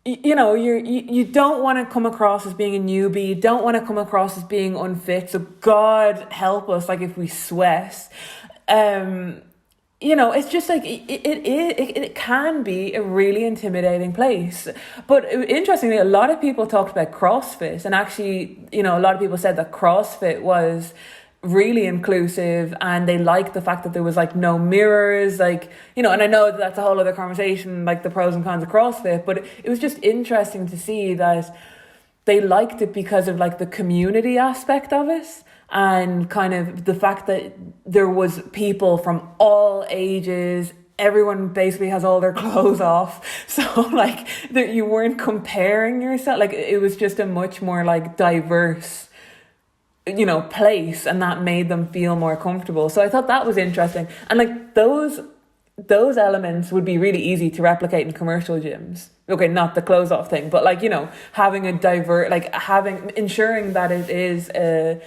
you don't want to come across as being a newbie. You don't want to come across as being unfit. So God help us, like if we sweat. Um, it's just like it can be a really intimidating place. But interestingly, a lot of people talked about CrossFit, and actually, a lot of people said that CrossFit was really inclusive, and they liked the fact that there was like no mirrors, like, and I know that that's a whole other conversation, like the pros and cons of CrossFit, but it was just interesting to see that they liked it because of like the community aspect of it, and kind of the fact that there was people from all ages. Everyone basically has all their clothes off, so like that you weren't comparing yourself. Like it was just a much more like diverse place, and that made them feel more comfortable. So I thought that was interesting, and like those elements would be really easy to replicate in commercial gyms. Okay, not the clothes off thing, but like, having ensuring that it is a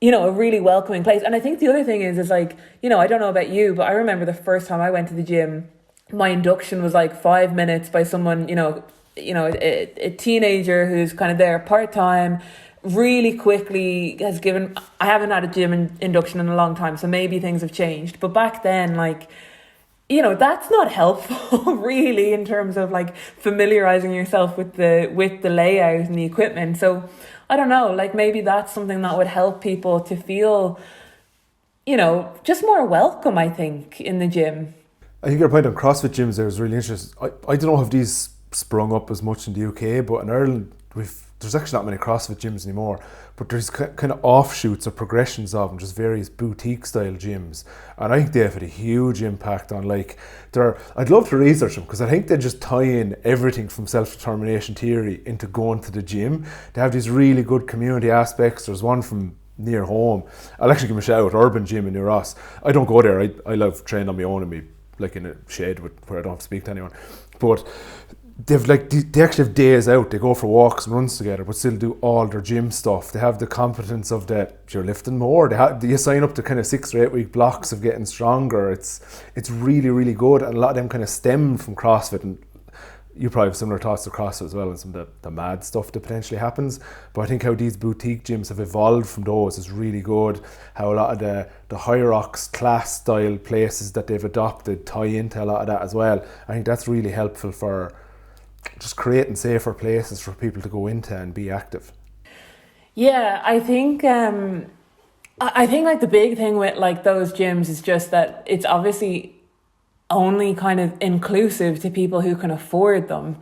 really welcoming place. And I think the other thing is like, I don't know about you, but I remember the first time I went to the gym, my induction was like 5 minutes by someone, a teenager who's kind of there part-time, really quickly has given. I haven't had a gym induction in a long time, so maybe things have changed. But back then, like, that's not helpful really in terms of like familiarizing yourself with the layout and the equipment. So I don't know, like maybe that's something that would help people to feel, just more welcome, I think, in the gym. I think your point on CrossFit gyms there is really interesting. I don't know if these sprung up as much in the UK, but in Ireland there's actually not many CrossFit gyms anymore, but there's kind of offshoots or progressions of them, just various boutique style gyms, and I think they have had a huge impact on like I'd love to research them, because I think they just tie in everything from self-determination theory into going to the gym. They have these really good community aspects. There's one from near home, I'll actually give them a shout out, Urban Gym in New Ross. I don't go there, I love training on my own, and me like in a shed where I don't have to speak to anyone, but they actually have days out. They go for walks and runs together, but still do all their gym stuff. They have the competence of you're lifting more. You sign up to kind of 6 or 8 week blocks of getting stronger. It's really, really good, and a lot of them kind of stem from CrossFit. And you probably have similar thoughts to CrossFit as well, and some of the mad stuff that potentially happens. But I think how these boutique gyms have evolved from those is really good. How a lot of the Hierarchs class style places that they've adopted tie into a lot of that as well. I think that's really helpful for just creating safer places for people to go into and be active. Yeah, I think like the big thing with like those gyms is just that it's obviously only kind of inclusive to people who can afford them.